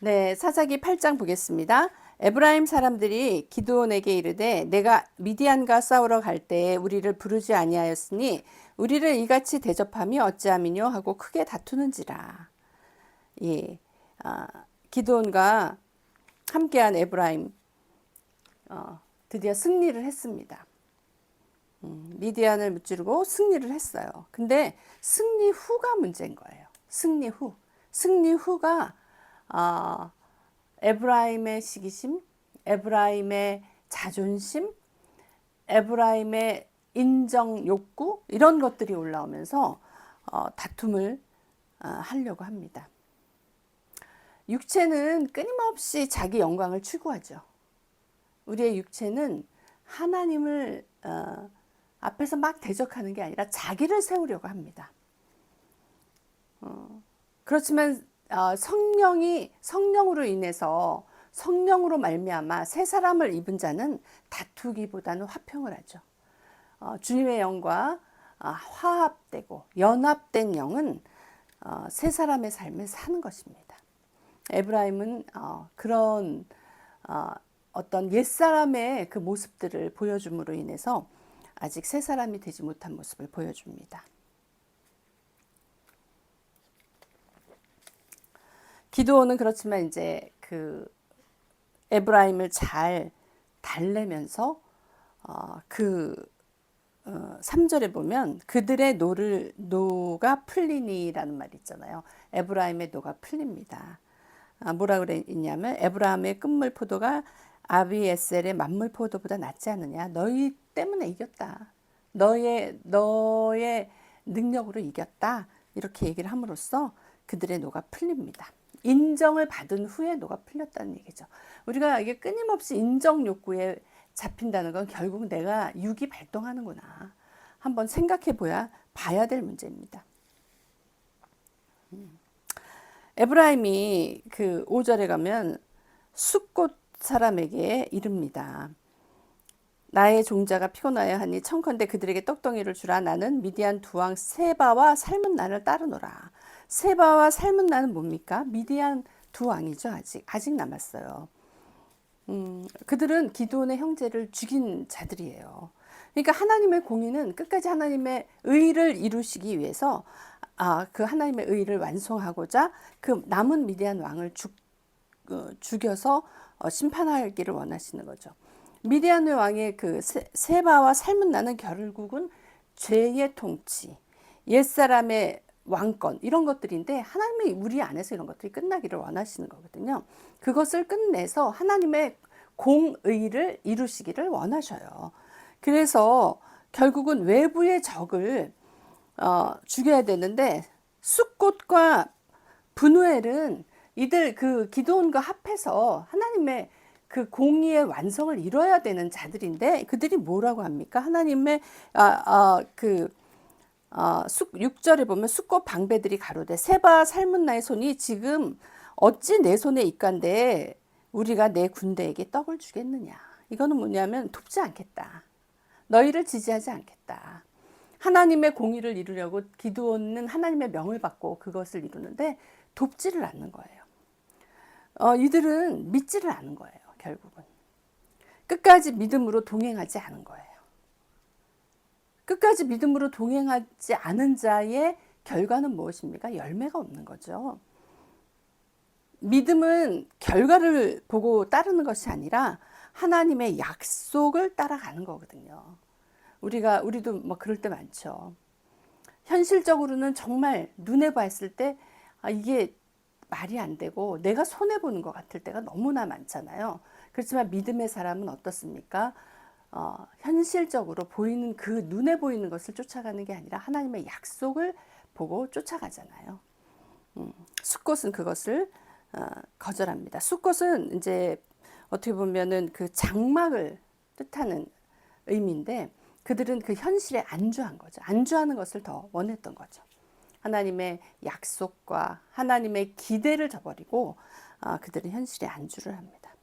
네, 사사기 8장 보겠습니다. 에브라임 사람들이 기드온에게 이르되 내가 미디안과 싸우러 갈 때에 우리를 부르지 아니하였으니 우리를 이같이 대접함이 어찌함이뇨 하고 크게 다투는지라. 예, 기드온과 함께한 에브라임 드디어 승리를 했습니다. 미디안을 무찌르고 승리를 했어요. 근데 승리 후가 문제인 거예요. 승리 후가 어, 에브라임의 시기심, 에브라임의 자존심, 에브라임의 인정 욕구 이런 것들이 올라오면서 다툼을 하려고 합니다. 육체는 끊임없이 자기 영광을 추구하죠. 우리의 육체는 하나님을 앞에서 막 대적하는 게 아니라 자기를 세우려고 합니다. 그렇지만 성령으로 인해서 성령으로 말미암아 새 사람을 입은 자는 다투기보다는 화평을 하죠. 주님의 영과 화합되고 연합된 영은 새 사람의 삶을 사는 것입니다. 에브라임은 그런 어떤 옛사람의 그 모습들을 보여줌으로 인해서 아직 새 사람이 되지 못한 모습을 보여줍니다. 기드온은 그렇지만 이제 그 에브라임을 잘 달래면서 3절에 보면 그들의 노가 풀리니라는 말이 있잖아요. 에브라임의 노가 풀립니다. 뭐라 그랬냐면 에브라임의 끝물 포도가 아비에셀의 만물 포도보다 낫지 않느냐. 너희 때문에 이겼다. 너의 능력으로 이겼다. 이렇게 얘기를 함으로써 그들의 노가 풀립니다. 인정을 받은 후에 노가 풀렸다는 얘기죠. 우리가 이게 끊임없이 인정 욕구에 잡힌다는 건 결국 내가 육이 발동하는구나. 한번 생각해 봐야 될 문제입니다. 에브라임이 그 5절에 가면 숫곳 사람에게 이릅니다. 나의 종자가 피곤하여 하니 청컨대 그들에게 떡덩이를 주라. 나는 미디안 두 왕 세바와 삶은 나를 따르노라. 세바와 삶은 나는 뭡니까? 미디안 두 왕이죠. 아직 남았어요. 그들은 기드온의 형제를 죽인 자들이에요. 그러니까 하나님의 공의는 끝까지 하나님의 의를 이루시기 위해서 그 하나님의 의를 완성하고자 그 남은 미디안 왕을 죽여서 심판하기를 원하시는 거죠. 미디안 왕의 그 세바와 삶은 나는 결국은 죄의 통치, 옛사람의 왕권 이런 것들인데 하나님이 우리 안에서 이런 것들이 끝나기를 원하시는 거거든요. 그것을 끝내서 하나님의 공의를 이루시기를 원하셔요. 그래서 결국은 외부의 적을 죽여야 되는데 숫곳과 분우엘은 이들 그 기드온과 합해서 하나님의 그 공의의 완성을 이뤄야 되는 자들인데 그들이 뭐라고 합니까? 하나님의 6절에 보면 숫꽃 방배들이 가로되 세바 삶은 나의 손이 지금 어찌 내 손에 있간데 우리가 내 군대에게 떡을 주겠느냐. 이거는 뭐냐면 돕지 않겠다. 너희를 지지하지 않겠다. 하나님의 공의를 이루려고 기드온은 하나님의 명을 받고 그것을 이루는데 돕지를 않는 거예요. 이들은 믿지를 않은 거예요. 결국은 끝까지 믿음으로 동행하지 않은 거예요. 끝까지 믿음으로 동행하지 않은 자의 결과는 무엇입니까? 열매가 없는 거죠. 믿음은 결과를 보고 따르는 것이 아니라 하나님의 약속을 따라가는 거거든요. 우리도 뭐 그럴 때 많죠. 현실적으로는 정말 눈에 봤을 때 이게 말이 안 되고 내가 손해보는 것 같을 때가 너무나 많잖아요. 그렇지만 믿음의 사람은 어떻습니까? 현실적으로 보이는 그 눈에 보이는 것을 쫓아가는 게 아니라 하나님의 약속을 보고 쫓아가잖아요. 숫꽃은 그것을 거절합니다. 숫꽃은 이제 어떻게 보면은 그 장막을 뜻하는 의미인데 그들은 그 현실에 안주한 거죠. 안주하는 것을 더 원했던 거죠. 하나님의 약속과 하나님의 기대를 저버리고 그들은 현실에 안주를 합니다.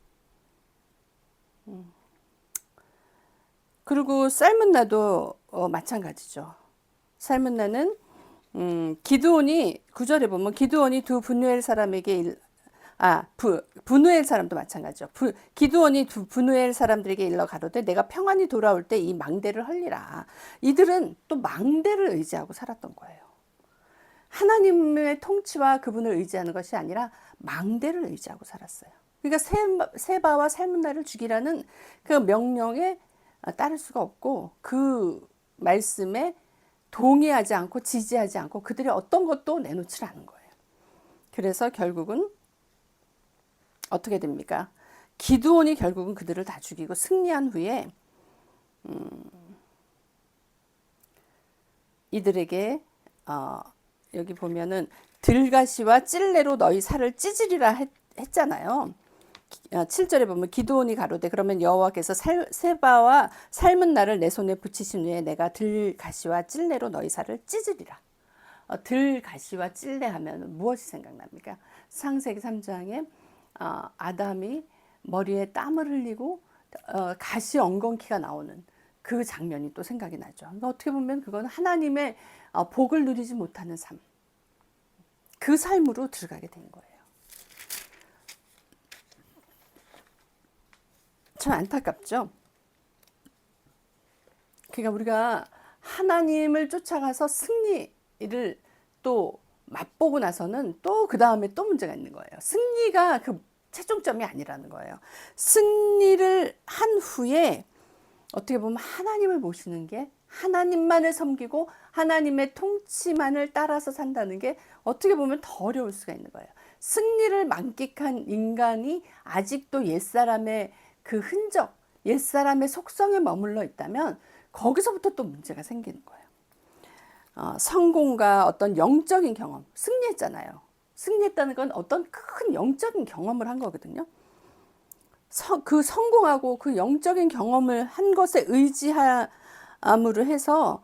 그리고 삶은 나도 마찬가지죠. 삶은 나는 기드온이 9절에 보면 기드온이 두 분유엘 사람에게 브누엘 사람도 마찬가지죠. 기드온이 브누엘 사람들에게 일러 가로되 내가 평안히 돌아올 때 이 망대를 헐리라. 이들은 또 망대를 의지하고 살았던 거예요. 하나님의 통치와 그분을 의지하는 것이 아니라 망대를 의지하고 살았어요. 그러니까 세바와 살문나를 죽이라는 그 명령에 따를 수가 없고 그 말씀에 동의하지 않고 지지하지 않고 그들이 어떤 것도 내놓지 않은 거예요. 그래서 결국은 어떻게 됩니까? 기드온이 결국은 그들을 다 죽이고 승리한 후에 이들에게 여기 보면은 들가시와 찔레로 너희 살을 찢으리라 했잖아요. 7절에 보면 기드온이 가로되 그러면 여호와께서 세바와 살문나를 내 손에 붙이신 후에 내가 들가시와 찔레로 너희 살을 찢으리라. 들가시와 찔레 하면 무엇이 생각납니까? 창세기 3장에 아담이 머리에 땀을 흘리고 가시 엉겅퀴가 나오는 그 장면이 또 생각이 나죠. 어떻게 보면 그건 하나님의 복을 누리지 못하는 삶, 그 삶으로 들어가게 된 거예요. 참 안타깝죠. 그러니까 우리가 하나님을 쫓아가서 승리를 또 맛보고 나서는 또 그 다음에 또 문제가 있는 거예요. 승리가 그 최종점이 아니라는 거예요. 승리를 한 후에 어떻게 보면 하나님을 모시는 게, 하나님만을 섬기고 하나님의 통치만을 따라서 산다는 게 어떻게 보면 더 어려울 수가 있는 거예요. 승리를 만끽한 인간이 아직도 옛사람의 그 흔적, 옛사람의 속성에 머물러 있다면 거기서부터 또 문제가 생기는 거예요. 성공과 어떤 영적인 경험, 승리했잖아요. 승리했다는 건 어떤 큰 영적인 경험을 한 거거든요. 그 성공하고 그 영적인 경험을 한 것에 의지함으로 해서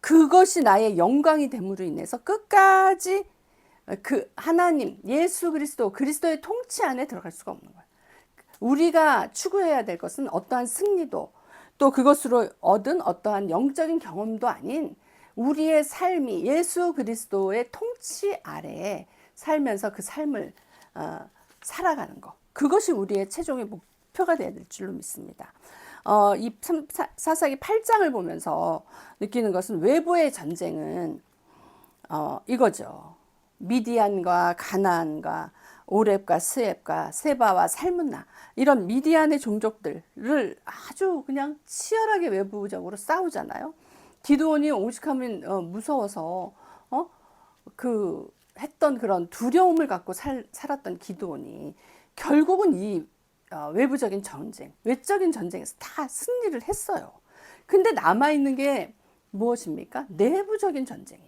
그것이 나의 영광이 됨으로 인해서 끝까지 그 하나님, 예수 그리스도, 그리스도의 통치 안에 들어갈 수가 없는 거예요. 우리가 추구해야 될 것은 어떠한 승리도 또 그것으로 얻은 어떠한 영적인 경험도 아닌 우리의 삶이 예수 그리스도의 통치 아래에 살면서 그 삶을 살아가는 것, 그것이 우리의 최종의 목표가 되어야 될 줄로 믿습니다. 이 사사기 8장을 보면서 느끼는 것은 외부의 전쟁은 이거죠. 미디안과 가나안과 오렙과 스앱과 세바와 살문나, 이런 미디안의 종족들을 아주 그냥 치열하게 외부적으로 싸우잖아요. 기드온이 오죽하면 무서워서 그 했던 그런 두려움을 갖고 살았던 기드온이 결국은 이 외부적인 전쟁, 외적인 전쟁에서 다 승리를 했어요. 근데 남아있는 게 무엇입니까? 내부적인 전쟁이에요.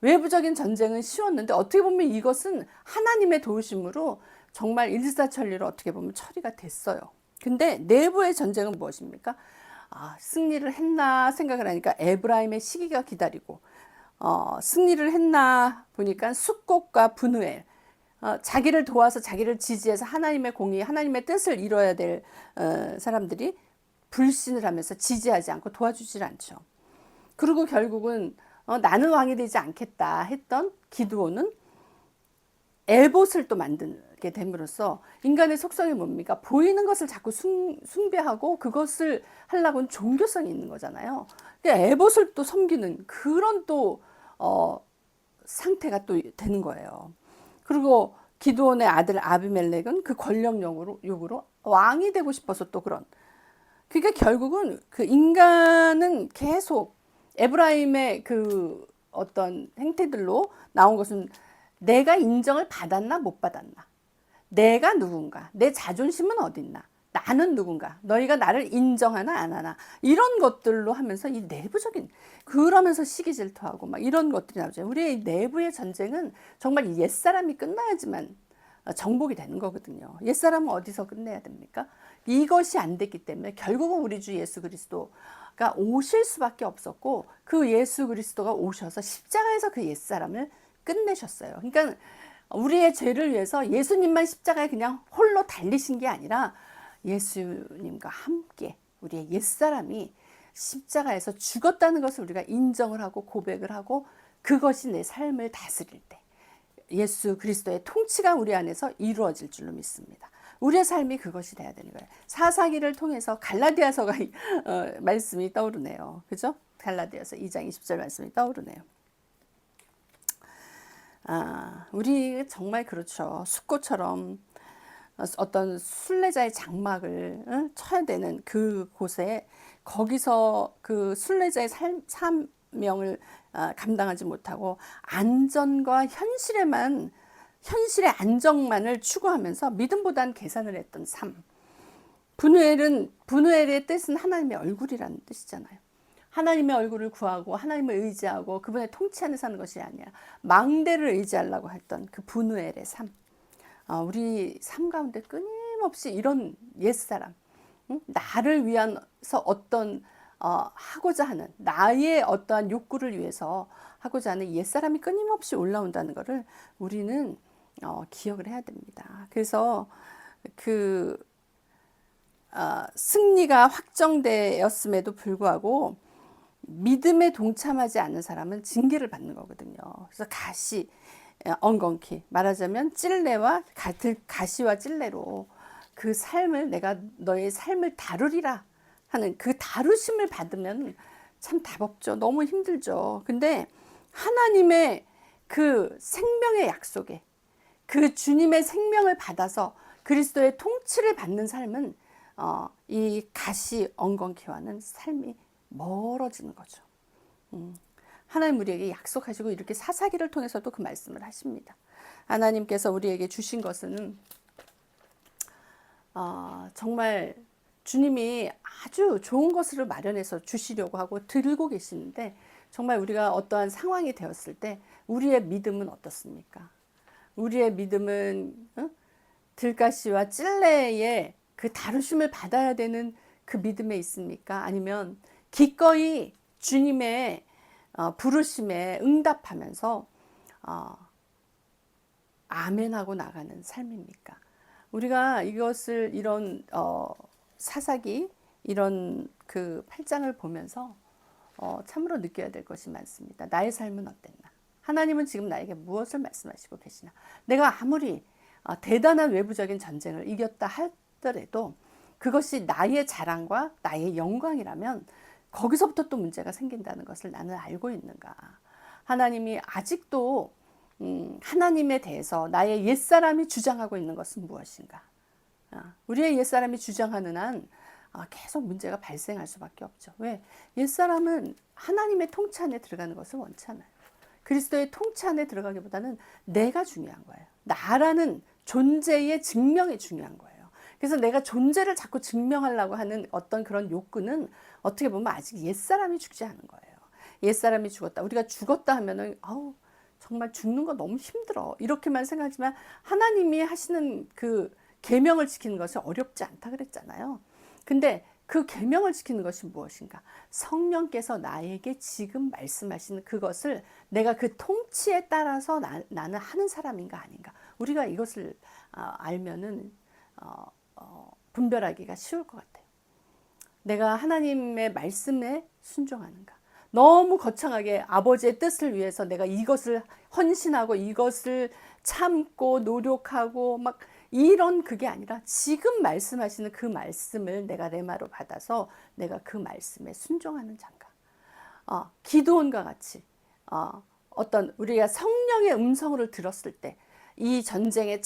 외부적인 전쟁은 쉬웠는데 어떻게 보면 이것은 하나님의 도우심으로 정말 일사천리로 어떻게 보면 처리가 됐어요. 근데 내부의 전쟁은 무엇입니까? 승리를 했나 생각을 하니까 에브라임의 시기가 기다리고, 승리를 했나 보니까 숫곡과 브누엘, 자기를 도와서 자기를 지지해서 하나님의 공의, 하나님의 뜻을 이뤄야 될 사람들이 불신을 하면서 지지하지 않고 도와주질 않죠. 그리고 결국은 나는 왕이 되지 않겠다 했던 기드온은 에봇을 또 만들게 됨으로써 인간의 속성이 뭡니까? 보이는 것을 자꾸 숭배하고 그것을 하려고는 종교성이 있는 거잖아요. 에봇을 또 섬기는 그런 또 상태가 또 되는 거예요. 그리고 기드온의 아들 아비멜렉은 그 권력욕으로 왕이 되고 싶어서 또 그런. 그러니까 결국은 그 인간은 계속 에브라임의 그 어떤 행태들로 나온 것은 내가 인정을 받았나 못 받았나, 내가 누군가, 내 자존심은 어딨나, 나는 누군가, 너희가 나를 인정하나 안 하나, 이런 것들로 하면서 이 내부적인, 그러면서 시기 질투하고 막 이런 것들이 나오죠. 우리의 내부의 전쟁은 정말 옛사람이 끝나야지만 정복이 되는 거거든요. 옛사람은 어디서 끝내야 됩니까? 이것이 안 됐기 때문에 결국은 우리 주 예수 그리스도가 오실 수밖에 없었고, 그 예수 그리스도가 오셔서 십자가에서 그 옛사람을 끝내셨어요. 그러니까 우리의 죄를 위해서 예수님만 십자가에 그냥 홀로 달리신 게 아니라 예수님과 함께 우리의 옛사람이 십자가에서 죽었다는 것을 우리가 인정을 하고 고백을 하고, 그것이 내 삶을 다스릴 때, 예수 그리스도의 통치가 우리 안에서 이루어질 줄로 믿습니다. 우리의 삶이 그것이 돼야 되는 거예요. 사사기를 통해서 갈라디아서가 말씀이 떠오르네요. 그죠? 갈라디아서 2장 20절 말씀이 떠오르네요. 우리 정말 그렇죠. 숫꽃처럼 어떤 순례자의 장막을 쳐야 되는 그곳에 거기서 그 순례자의 사명을 감당하지 못하고 안전과 현실의 안정만을 추구하면서 믿음보단 계산을 했던 삶. 분우엘의 뜻은 하나님의 얼굴이라는 뜻이잖아요. 하나님의 얼굴을 구하고 하나님을 의지하고 그분의 통치 안에 사는 것이 아니야. 망대를 의지하려고 했던 그 분우엘의 삶. 우리 삶 가운데 끊임없이 이런 옛사람, 나를 위해서 어떤 하고자 하는 나의 어떠한 욕구를 위해서 하고자 하는 옛사람이 끊임없이 올라온다는 것을 우리는 기억을 해야 됩니다. 그래서 그 승리가 확정되었음에도 불구하고 믿음에 동참하지 않는 사람은 징계를 받는 거거든요. 그래서 엉겅퀴 말하자면 찔레와 가시와 찔레로 그 삶을 내가 너의 삶을 다루리라 하는 그 다루심을 받으면 참 답 없죠. 너무 힘들죠. 근데 하나님의 그 생명의 약속에 그 주님의 생명을 받아서 그리스도의 통치를 받는 삶은 이 가시 엉겅퀴와는 삶이 멀어지는 거죠. 하나님 우리에게 약속하시고 이렇게 사사기를 통해서도 그 말씀을 하십니다. 하나님께서 우리에게 주신 것은 정말 주님이 아주 좋은 것을 마련해서 주시려고 하고 드리고 계시는데 정말 우리가 어떠한 상황이 되었을 때 우리의 믿음은 어떻습니까? 우리의 믿음은 들가시와 찔레의 그 다루심을 받아야 되는 그 믿음에 있습니까? 아니면 기꺼이 주님의 부르심에 응답하면서 아멘하고 나가는 삶입니까? 우리가 이것을 이런 사사기 이런 그 8장을 보면서 참으로 느껴야 될 것이 많습니다. 나의 삶은 어땠나? 하나님은 지금 나에게 무엇을 말씀하시고 계시나? 내가 아무리 대단한 외부적인 전쟁을 이겼다 하더라도 그것이 나의 자랑과 나의 영광이라면 거기서부터 또 문제가 생긴다는 것을 나는 알고 있는가? 하나님이 아직도 하나님에 대해서 나의 옛사람이 주장하고 있는 것은 무엇인가? 우리의 옛사람이 주장하는 한 계속 문제가 발생할 수밖에 없죠. 왜? 옛사람은 하나님의 통치 안에 들어가는 것을 원치 않아요. 그리스도의 통치 안에 들어가기보다는 내가 중요한 거예요. 나라는 존재의 증명이 중요한 거예요. 그래서 내가 존재를 자꾸 증명하려고 하는 어떤 그런 욕구는 어떻게 보면 아직 옛사람이 죽지 않은 거예요. 옛사람이 죽었다. 우리가 죽었다 하면은 정말 죽는 거 너무 힘들어. 이렇게만 생각하지만 하나님이 하시는 그 계명을 지키는 것이 어렵지 않다 그랬잖아요. 근데 그 계명을 지키는 것이 무엇인가? 성령께서 나에게 지금 말씀하시는 그것을 내가 그 통치에 따라서 나는 하는 사람인가 아닌가? 우리가 이것을 알면은 분별하기가 쉬울 것 같아요. 내가 하나님의 말씀에 순종하는가? 너무 거창하게 아버지의 뜻을 위해서 내가 이것을 헌신하고 이것을 참고 노력하고 막 이런 그게 아니라 지금 말씀하시는 그 말씀을 내가 레마로 받아서 내가 그 말씀에 순종하는 자인가? 기드온과 같이 어떤 우리가 성령의 음성을 들었을 때 이 전쟁에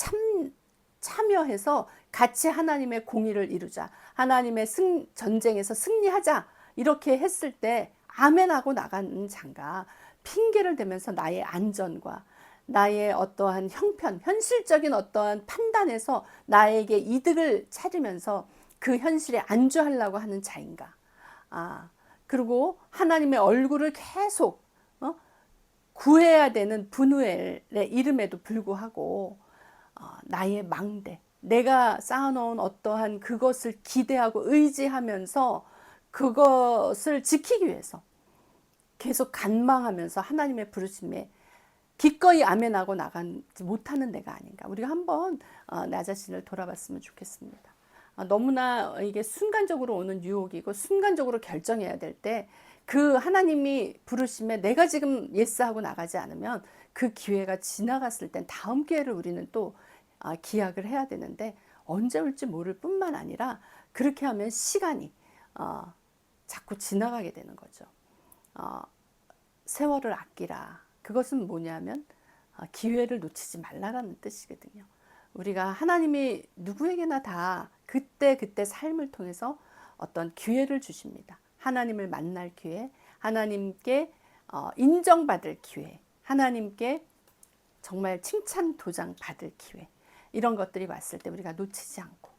참여해서 같이 하나님의 공의를 이루자, 하나님의 전쟁에서 승리하자 이렇게 했을 때 아멘하고 나가는 자가 핑계를 대면서 나의 안전과 나의 어떠한 현실적인 어떠한 판단에서 나에게 이득을 찾으면서 그 현실에 안주하려고 하는 자인가? 그리고 하나님의 얼굴을 계속 구해야 되는 분우엘의 이름에도 불구하고 나의 망대, 내가 쌓아놓은 어떠한 그것을 기대하고 의지하면서 그것을 지키기 위해서 계속 간망하면서 하나님의 부르심에 기꺼이 아멘하고 나가지 못하는 내가 아닌가. 우리가 한번 나 자신을 돌아봤으면 좋겠습니다. 너무나 이게 순간적으로 오는 유혹이고 순간적으로 결정해야 될 때 그 하나님이 부르심에 내가 지금 예스하고 나가지 않으면 그 기회가 지나갔을 땐 다음 기회를 우리는 또 기약을 해야 되는데 언제 올지 모를 뿐만 아니라 그렇게 하면 시간이 자꾸 지나가게 되는 거죠. 세월을 아끼라. 그것은 뭐냐면 기회를 놓치지 말라라는 뜻이거든요. 우리가 하나님이 누구에게나 다 그때 삶을 통해서 어떤 기회를 주십니다. 하나님을 만날 기회, 하나님께 인정받을 기회, 하나님께 정말 칭찬 도장 받을 기회, 이런 것들이 왔을 때 우리가 놓치지 않고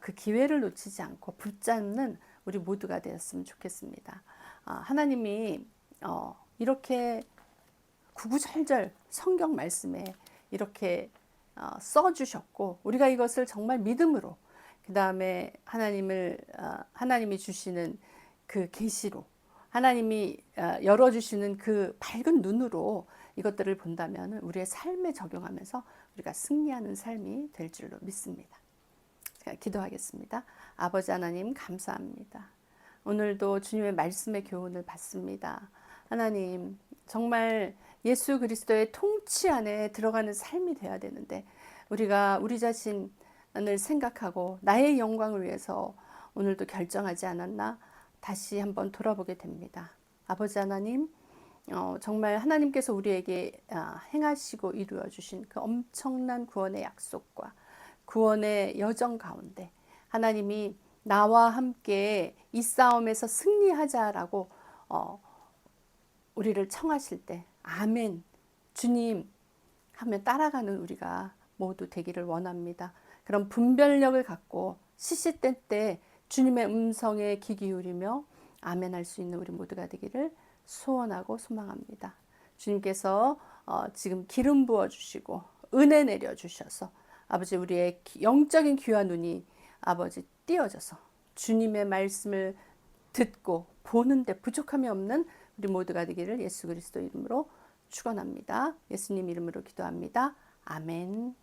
그 기회를 놓치지 않고 붙잡는 우리 모두가 되었으면 좋겠습니다. 하나님이 이렇게 구구절절 성경 말씀에 이렇게 써주셨고 우리가 이것을 정말 믿음으로 그 다음에 하나님이 주시는 그 계시로 하나님이 열어주시는 그 밝은 눈으로 이것들을 본다면 우리의 삶에 적용하면서 우리가 승리하는 삶이 될 줄로 믿습니다. 기도하겠습니다. 아버지 하나님 감사합니다. 오늘도 주님의 말씀의 교훈을 받습니다. 하나님 정말 예수 그리스도의 통치 안에 들어가는 삶이 되어야 되는데 우리가 우리 자신을 생각하고 나의 영광을 위해서 오늘도 결정하지 않았나 다시 한번 돌아보게 됩니다. 아버지 하나님 정말 하나님께서 우리에게 행하시고 이루어 주신 그 엄청난 구원의 약속과 구원의 여정 가운데 하나님이 나와 함께 이 싸움에서 승리하자라고 우리를 청하실 때 아멘 주님 하며 따라가는 우리가 모두 되기를 원합니다. 그런 분별력을 갖고 시시때때 주님의 음성에 귀 기울이며 아멘 할 수 있는 우리 모두가 되기를 소원하고 소망합니다. 주님께서 지금 기름 부어주시고 은혜 내려주셔서 아버지 우리의 영적인 귀와 눈이 아버지 띄어져서 주님의 말씀을 듣고 보는데 부족함이 없는 우리 모두가 되기를 예수 그리스도 이름으로 축원합니다. 예수님 이름으로 기도합니다. 아멘.